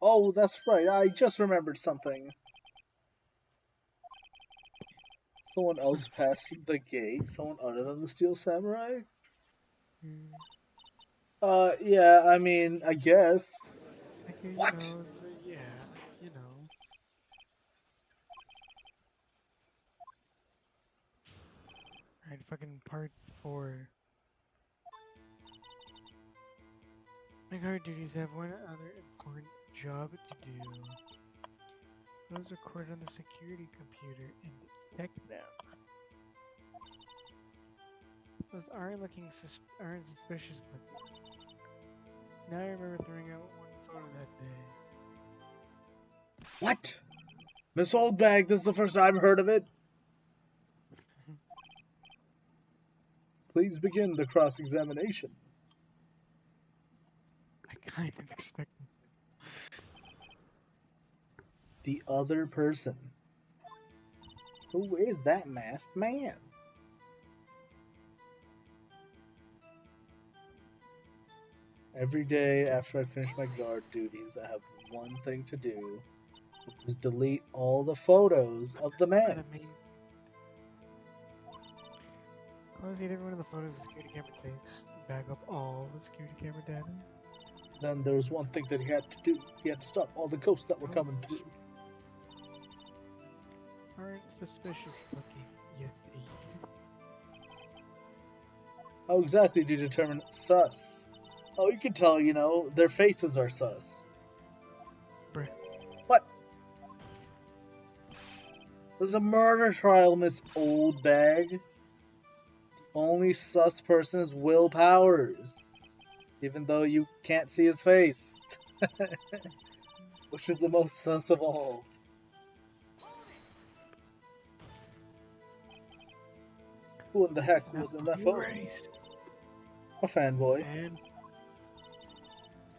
Oh, that's right. I just remembered something. Someone else passed the gate. Someone other than the Steel Samurai. Mm, Yeah. I mean, I guess. like What? yeah, you know. Alright, fucking part 4. My guard duties have one other important job to do. Those recorded on the security computer and detect them. Those aren't suspicious looking. Now I remember throwing out one photo that day. What? Miss Oldbag, this is the first I've heard of it. Please begin the cross-examination. I kind of expected. The other person. Who is that masked man? Every day after I finish my guard duties, I have one thing to do, which is delete all the photos of the The mans. main. Close every one of the photos the security camera takes. Back up all the security camera data. Then there was one thing that he had to do. He had to stop all the ghosts that were coming Ghosts through. aren't suspicious looking. Yes, they. How exactly do you determine sus? Oh, you can tell, their faces are sus. Bruh. What? This is a murder trial, Miss Oldbag. Only sus person is Will Powers, even though you can't see his face, which is the most sus of all. Who in the Who is heck that was in that photo? Christ? A fanboy. Fan.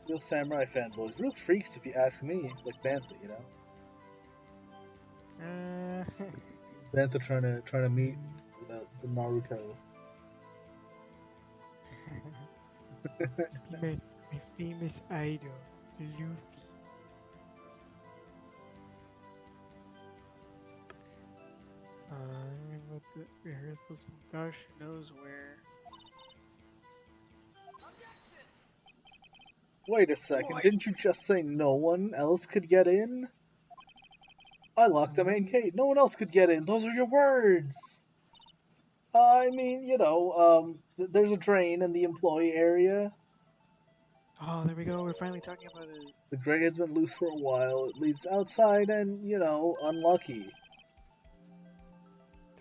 Real samurai fanboys. Real freaks if you ask me, like Bantha. Uh, Bantha trying to meet the Naruto. be my famous idol, Luffy. What the rehearsals from gosh knows where. Wait a second, didn't you just say no one else could get in? I locked the main Ooh. gate. No one else could get in. Those are your words. I mean, there's a drain in the employee area. Oh, there we go. We're finally talking about it. The gray has been loose for a while. It leads outside and, unlucky.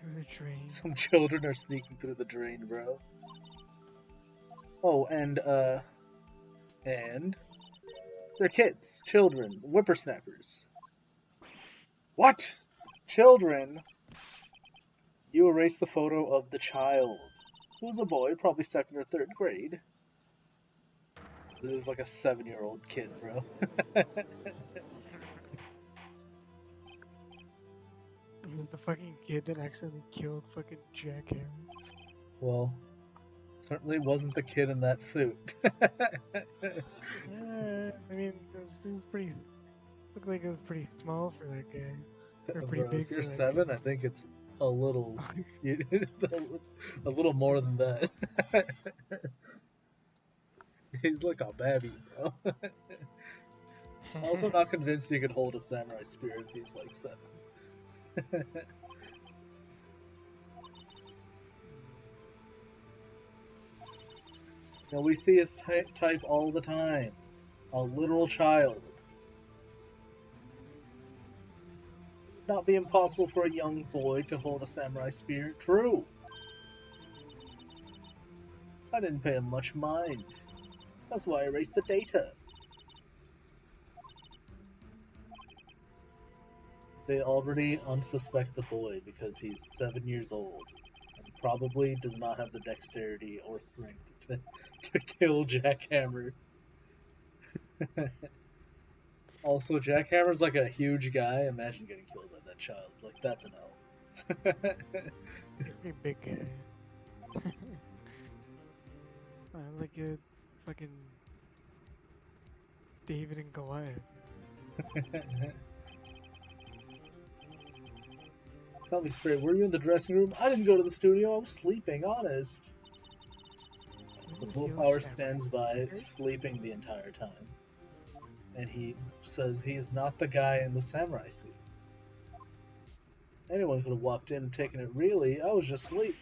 Through the drain. Some children are sneaking through the drain, bro. Oh, and they're kids, children, whippersnappers. What? Children? You erased the photo of the child. Who's a boy, probably second or third grade. It was like a 7-year-old kid, bro. It was the fucking kid that accidentally killed fucking Jackhammer. Well, certainly wasn't the kid in that suit. I mean, it was pretty. Looked like it was pretty small for that guy, or pretty Bro, if big you're for that 7, I think it's a little, a little more than that. He's like a baby, bro. Also, guy. not convinced you could hold a samurai spear if he's like 7. We see his type all the time. A literal child. Not be impossible for a young boy to hold a samurai spear. True. I didn't pay him much mind. That's why I erased the data. They already unsuspect the boy because he's 7 years old and probably does not have the dexterity or strength to kill Jackhammer. Also, Jackhammer's like a huge guy. Imagine getting killed by that child. Like, that's an L. He's a pretty big guy. Sounds like a fucking David and Goliath. Tell me straight, were you in the dressing room? I didn't go to the studio, I was sleeping, honest. The Who's the old willpower samurai? stands by, Right? sleeping the entire time. And he says he's not the guy in the samurai suit. Anyone could have walked in and taken it really, I was just asleep.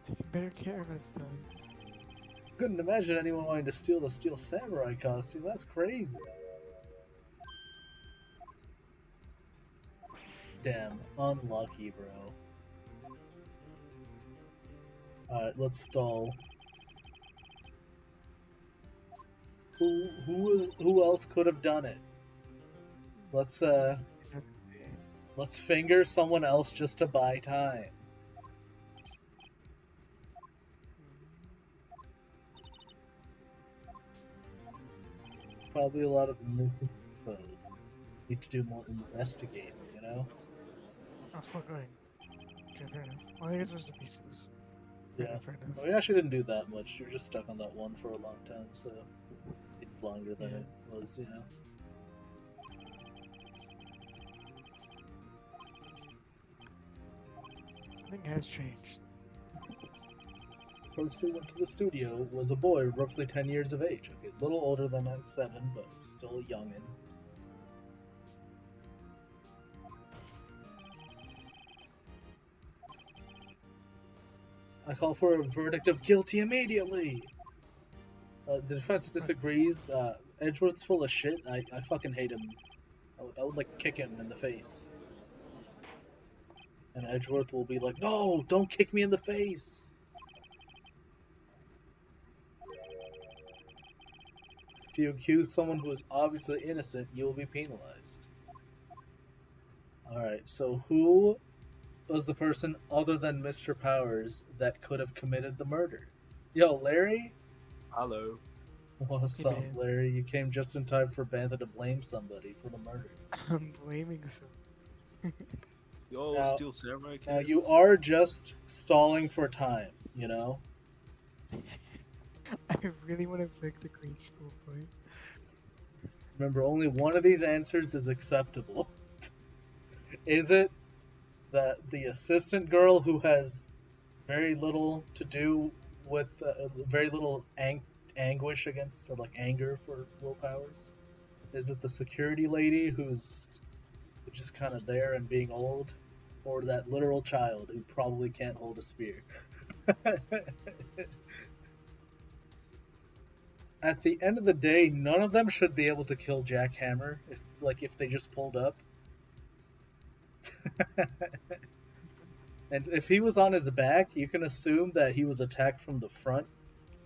Taking better care of that stuff. Couldn't imagine anyone wanting to steal the steel samurai costume, that's crazy. Damn, unlucky, bro. Alright, let's stall. Who else could have done it? Let's let's finger someone else just to buy time. Probably a lot of missing info. Need to do more investigating, you know? I'm still going. Okay, fair enough. Well, I think it's supposed to be pieces. Fair Yeah. enough, fair enough. Well, we actually didn't do that much. You're just stuck on that one for a long time, so it seems longer than Yeah. it was, you know? I think it has changed. First who went to the studio was a boy roughly 10 years of age. Okay, a little older than 7, but still a youngin'. I call for a verdict of guilty immediately! The defense disagrees. Edgeworth's full of shit. I fucking hate him. I would like kick him in the face. And Edgeworth will be like, no, don't kick me in the face! If you accuse someone who is obviously innocent, you will be penalized. Alright, so who was the person other than Mr. Powers that could have committed the murder? Yo, Larry? Hello. What's Hey, up, man. Larry? You came just in time for Bantha to blame somebody for the murder. I'm blaming some. Yo, Now, Steel Samurai now kids. you are just stalling for time, you know? I really want to pick the grade school boy. Remember, only one of these answers is acceptable. Is it that the assistant girl who has very little to do with very little anguish against or like anger for willpowers? Is it the security lady who's just kind of there and being old, or that literal child who probably can't hold a spear? At the end of the day, none of them should be able to kill Jack Hammer if they just pulled up. And if he was on his back, you can assume that he was attacked from the front,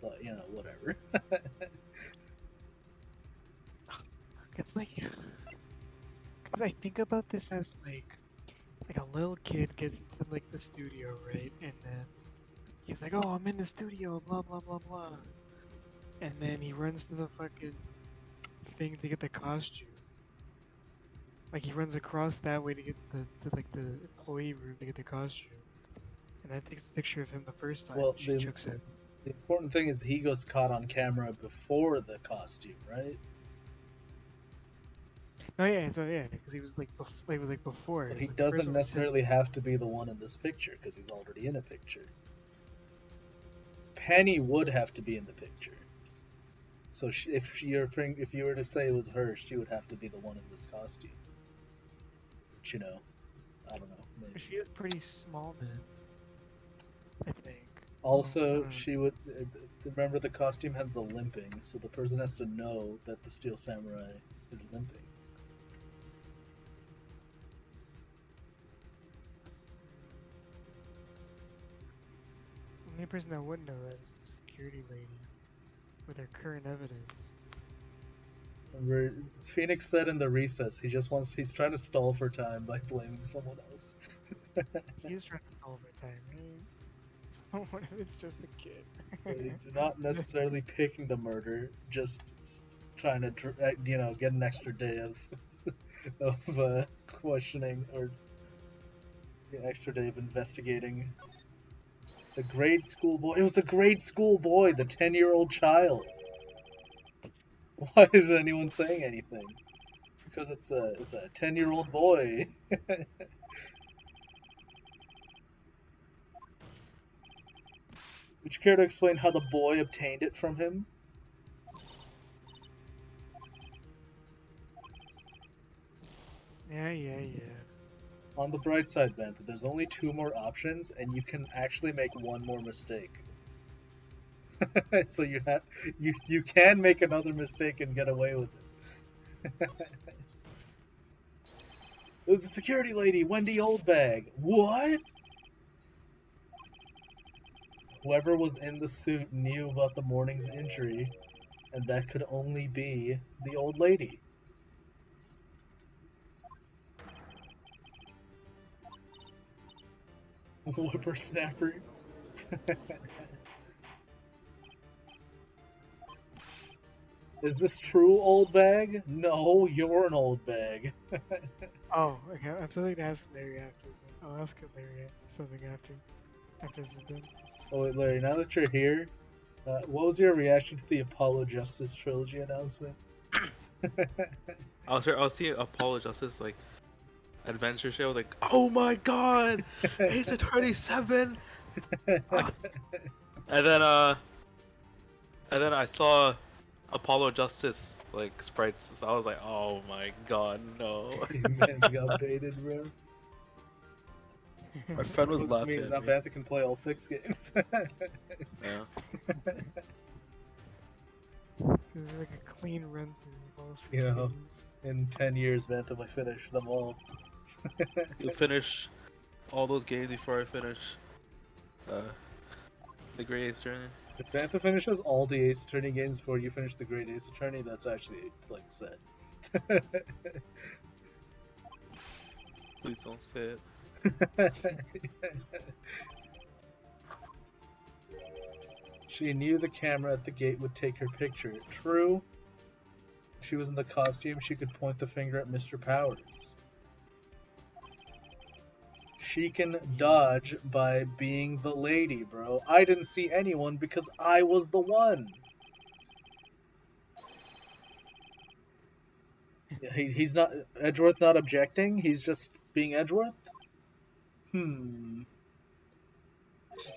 but you know, whatever. It's like, because I think about this as like a little kid gets into like the studio, right? And then he's like, "Oh, I'm in the studio," blah blah blah blah. And then he runs to the fucking thing to get the costume. Like he runs across that way to get to like the employee room to get the costume. And that takes a picture of him the first time. Well, She chucks it. the important thing is he goes caught on camera before the costume, right? Oh yeah, so yeah, because he was like, it was like before. But It he was like the first doesn't one was him. necessarily have to be the one in this picture because he's already in a picture. Penny would have to be in the picture. So if you were to say it was her, she would have to be the one in this costume. But, you know, I don't know. Maybe. She is pretty small, man. I think. Also, she would remember the costume has the limping, so the person has to know that the Steel Samurai is limping. The only person that would know that is the security lady with her current evidence. Remember, Phoenix said in the recess he's trying to stall for time by blaming someone else. He is trying to solve her time, right? So what if it's just a kid? So he's not necessarily picking the murder, just trying to get an extra day of questioning or an extra day of investigating. The grade school boy. It was a grade school boy, the 10-year-old child. Why isn't anyone saying anything? because it's a 10-year-old boy. Would you care to explain how the boy obtained it from him? Yeah. On the bright side, Bantha, there's only 2 more options, and you can actually make 1 more mistake. So you can make another mistake and get away with it. It was a security lady, Wendy Oldbag. What? Whoever was in the suit knew about the morning's injury, and that could only be the old lady. Whippersnapper. Is this true, old bag? No, you're an old bag. Oh, okay. I have something to ask Larry after. But I'll ask Larry something after this is done. Oh wait, Larry, now that you're here, what was your reaction to the Apollo Justice trilogy announcement? I was seeing Apollo Justice like adventure show. I was like, oh my god, Ace Attorney 7. And then I saw Apollo Justice like sprites. So I was like, oh my god, no. Man, got baited, bro. My friend was What this laughing means at now me. Bantha can play all 6 games. Yeah. This is like a clean run through all 6 You know. games. In 10 years, Bantha might finish them all. You'll finish all those games before I finish the Great Ace Attorney. If Bantha finishes all the Ace Attorney games before you finish the Great Ace Attorney, that's actually, like, set. Please don't say it. She knew the camera at the gate would take her picture. True. If she was in the costume, she could point the finger at Mr. Powers. She can dodge by being the lady, bro. I didn't see anyone because I was the one. He's not Edgeworth not objecting. He's just being Edgeworth.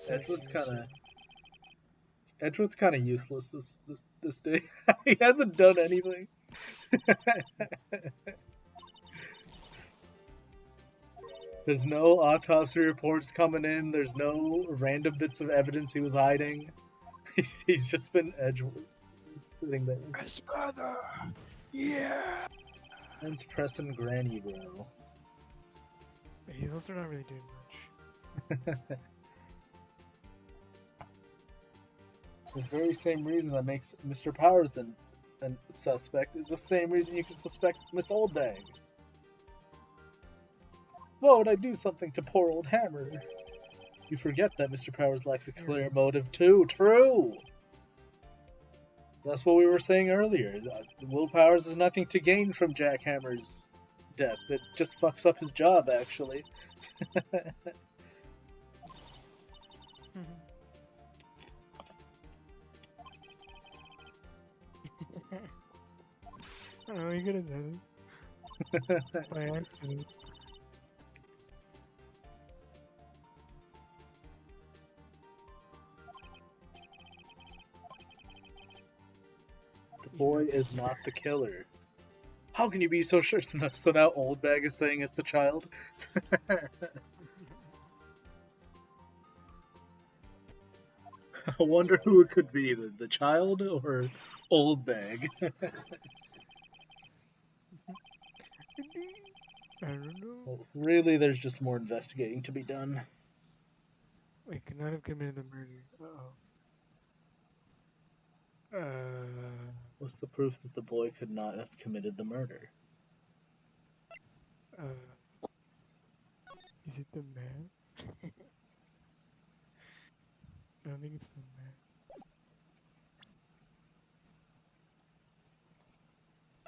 Edgeworth's kind of useless this day. He hasn't done anything. There's no autopsy reports coming in. There's no random bits of evidence he was hiding. He's just been Edgeworth. He's sitting there. Best brother! Yeah! Man's pressing Granny, bro. But he's also not really doing much. The very same reason that makes Mr. Powers a suspect is the same reason you can suspect Miss Oldbag. Why would I do something to poor old Hammer? You forget that Mr. Powers lacks a clear motive too. True! That's what we were saying earlier. Will Powers has nothing to gain from Jack Hammer's death. It just fucks up his job, actually. I don't know, you could have done it. By accident. The boy is not the killer. How can you be so sure? So now Oldbag is saying it's the child? I wonder who it could be, the child or Oldbag? I don't know. Well, really, there's just more investigating to be done. We could not have committed the murder. What's the proof that the boy could not have committed the murder? Is it the man? I don't think it's the man.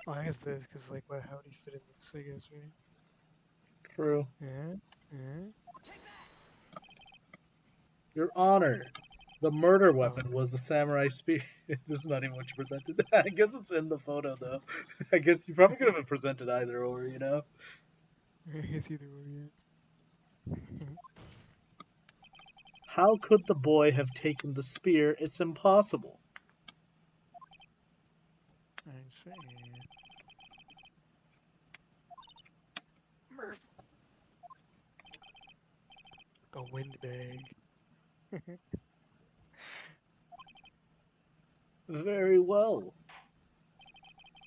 Oh, I guess this, because, like, how would he fit in this, I guess, right? True. Yeah? Your Honor, The murder weapon was the samurai spear. This is not even what you presented. I guess it's in the photo, though. I guess you probably could have presented either or, you know? It's either or, yeah. How could the boy have taken the spear? It's impossible. I see. Murph. The windbag. Very well.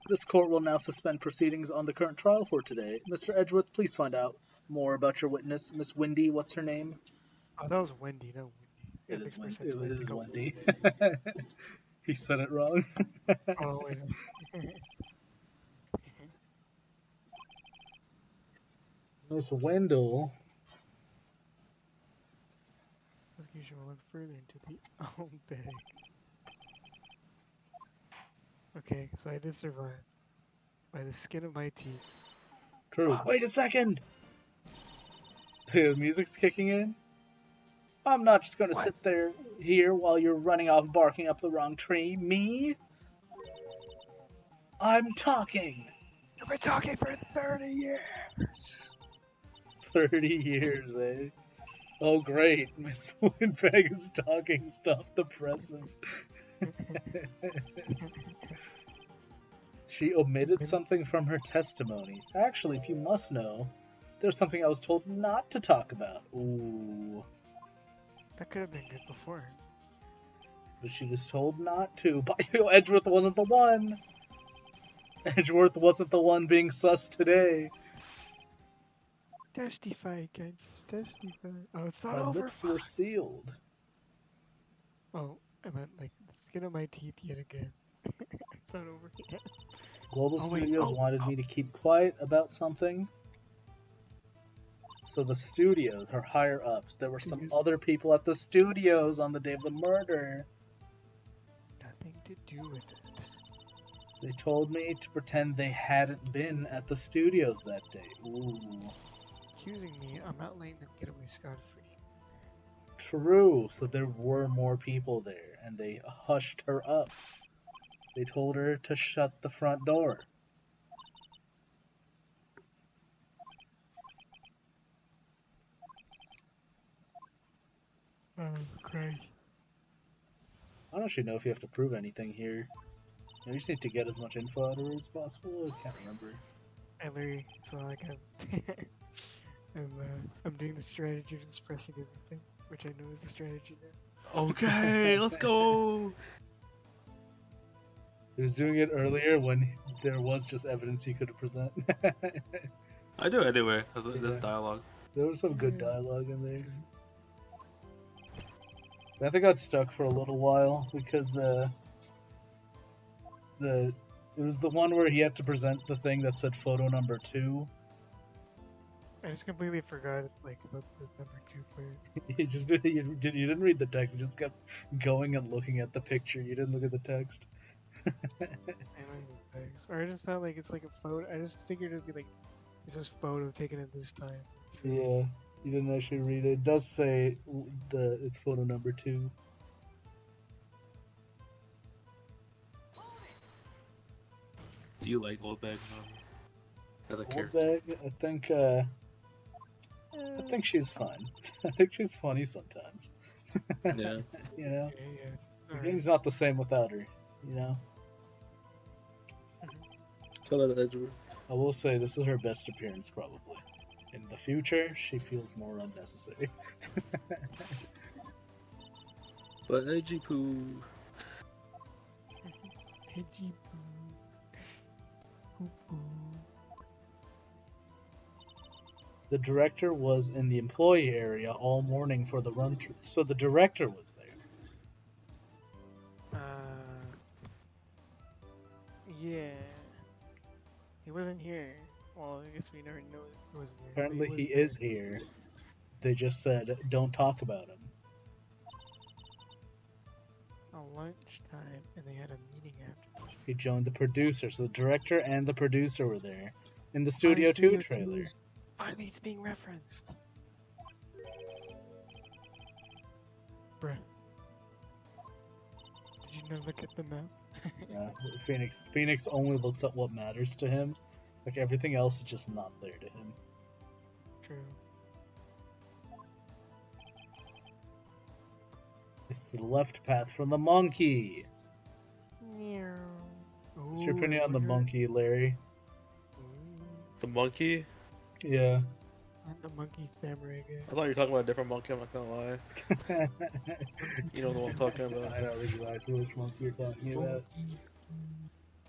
This court will now suspend proceedings on the current trial for today. Mr. Edgeworth, please find out more about your witness, Miss Wendy. What's her name? Oh, that was Wendy, no Wendy. It That is makes more Wendy. sense when It it's is like a Wendy. windbag. He said it wrong. Oh, wait. Miss Wendell. Investigation will look further into the old bag. Okay, so I did survive. By the skin of my teeth. True. Wait a second. The music's kicking in. I'm not just gonna What? sit there here while you're running off barking up the wrong tree. Me? I'm talking. You've been talking for 30 years. 30 years, eh? Oh, great. Miss Windbag is talking. Stop the presses. She omitted something from her testimony. Actually, if you must know, there's something I was told not to talk about. Ooh. That could have been good before. But she was told not to. But Edgeworth wasn't the one. Edgeworth wasn't the one being sus today. Testify, guys. Testify. Oh, it's not My over. lips were sealed. Oh, I meant like the skin of my teeth yet again. It's not over yet. Global Oh, wait. Studios wanted me to keep quiet about something. So the studios, her higher ups, there were some other people at the studios on the day of the murder. Nothing to do with it. They told me to pretend they hadn't been at the studios that day. Ooh. Accusing me, I'm not letting them get away scot-free. True, so there were more people there, and they hushed her up. They told her to shut the front door. Oh, Christ. I don't actually know if you have to prove anything here. You just need to get as much info out of her as possible. I can't remember. Hey, Larry, so like I'm doing the strategy of just pressing everything, which I know is the strategy now. Okay, let's go. He was doing it earlier when there was just evidence he could present. I do it anywhere. There's Yeah. dialogue. There was some good dialogue in there. I think I got stuck for a little while because it was the one where he had to present the thing that said photo number 2. I just completely forgot like about the number 2 part. You didn't read the text. You just kept going and looking at the picture. You didn't look at the text. I don't know text. Or I just felt like it's like a photo. I just figured it'd be like it's just photo taken at this time. So, Yeah, you didn't actually read it. It does say it's photo number 2. Do you like Goldbag as a character? Goldbag, I think she's fun. I think she's funny sometimes. Yeah. You know, yeah. the Alright. game's not the same without her. You know, Tell that to Edgeworth. I will say this is her best appearance probably. In the future, she feels more unnecessary. But Edgy Poo. Edgy poo. The director was in the employee area all morning for the run through, so the director was there. Yeah. He wasn't here. Well, I guess we never know he wasn't here. Apparently, but he was there. is here. They just said, don't talk about him. On lunchtime, and they had a meeting after. He joined the producer, so the director and the producer were there. In the Studio 2 trailer. Finally, it's being referenced. Bruh. gonna look at the map. Yeah, Phoenix only looks at what matters to him. Like everything else is just not there to him. True. It's the left path from the monkey. Meow. What's your opinion on the monkey, Larry? The monkey? Yeah. I'm the monkey samurai guy. I thought you were talking about a different monkey, I'm not gonna lie. You know what I'm talking about. I know exactly which monkey you're talking about.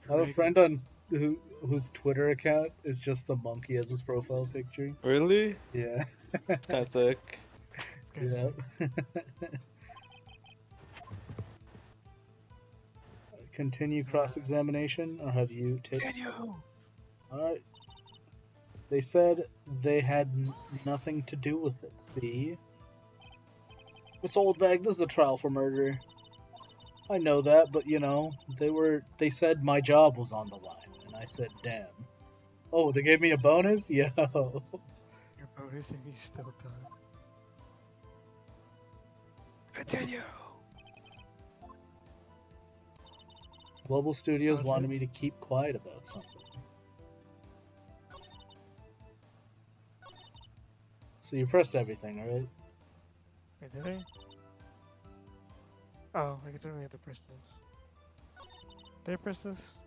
I have a Dragon. friend on whose Twitter account is just the monkey as his profile picture. Really? Yeah. Kinda sick. This guy's Yeah. Continue cross-examination, or have you taken? Daniel! Alright. They said they had nothing to do with it, see? Miss Oldbag, this is a trial for murder. I know that, but you know, they said my job was on the line, and I said, damn. Oh, they gave me a bonus? Yo. Your bonus and you still done. Continue! Global Studios How's wanted it? me to keep quiet about something. So you pressed everything, right? Wait, did I? Oh, I guess I only have to press this. Did I press this?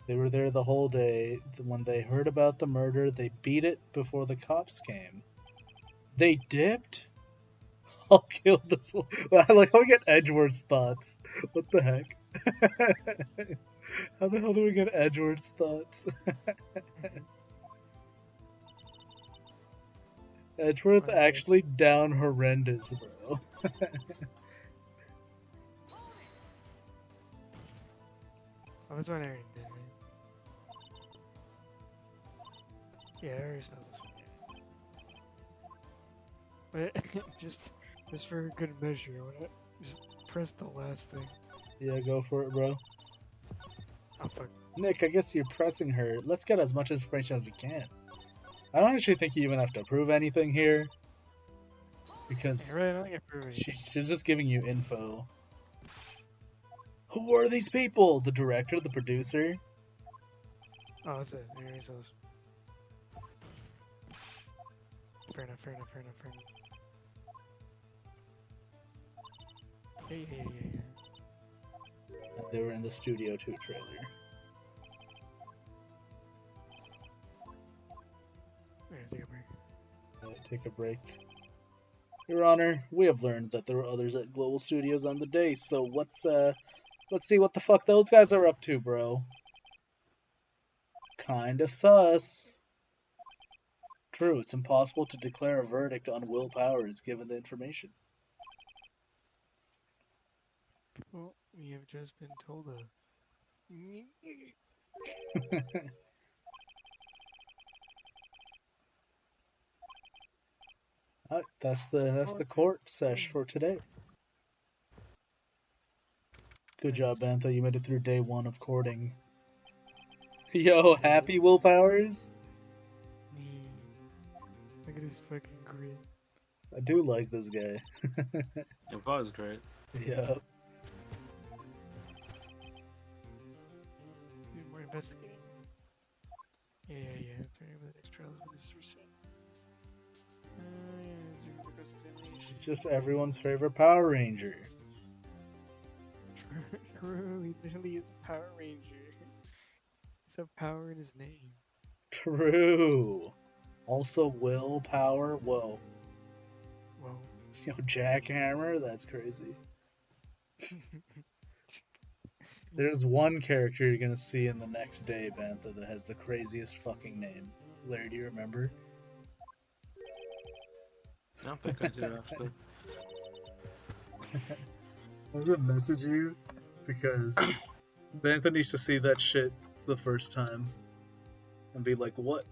They were there the whole day. When they heard about the murder, they beat it before the cops came. They dipped? I'll kill this one. I like how we get Edgeworth's thoughts. What the heck? How the hell do we get Edgeworth's thoughts? Edgeworth actually down horrendous, bro. Oh, this one I already did, right? Yeah, I already saw this one. But just for good measure, I wanna just press the last thing. Yeah, go for it, bro. Oh fuck. Nick, I guess you're pressing her. Let's get as much information as we can. I don't actually think you even have to prove anything here. Because Yeah, right, I don't think I proved anything. she's just giving you info. Who are these people? The director, the producer? Oh, that's it. I already saw this. Fair enough, fair enough, fair enough, fair enough. Yeah. And they were in the Studio 2 trailer. We're gonna take a break. Take a break. Your Honor, we have learned that there are others at Global Studios on the day, so let's see what the fuck those guys are up to, bro. Kinda sus. True, it's impossible to declare a verdict on Will Powers given the information. Well, we have just been told of. Alright, that's the court sesh for today. Good job, Bantha. You made it through day 1 of courting. Yo, happy Will Powers? Look at his fucking grin. I do like this guy. It was great. Yeah. Do more investigating. Yeah. Preparing for the next trials with this research. He's just everyone's favorite Power Ranger. True, he literally is a Power Ranger. He's a power in his name. True. Also, Will Power. Whoa. Whoa. Yo, Jackhammer? That's crazy. There's one character you're gonna see in the next day, Bantha, that has the craziest fucking name. Larry, do you remember? I don't think I do, actually. I was gonna message you because Bantha needs to see that shit the first time and be like, what?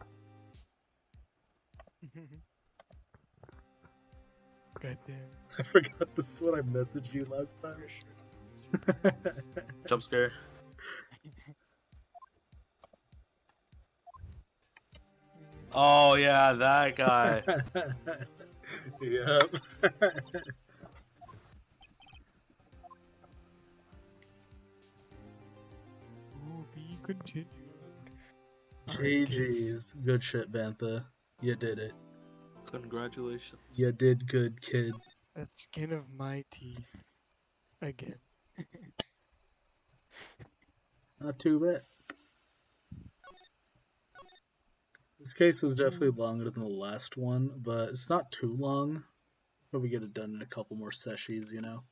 Goddamn. I forgot that's what I messaged you last time. Jump scare. Oh yeah, that guy. Yep. To be continued. Alright, kids. GG's. Good shit, Bantha. You did it. Congratulations. You did good, kid. The skin of my teeth. Again. Not too bad. This case was definitely longer than the last one, but it's not too long. Probably get it done in a couple more sessions, you know?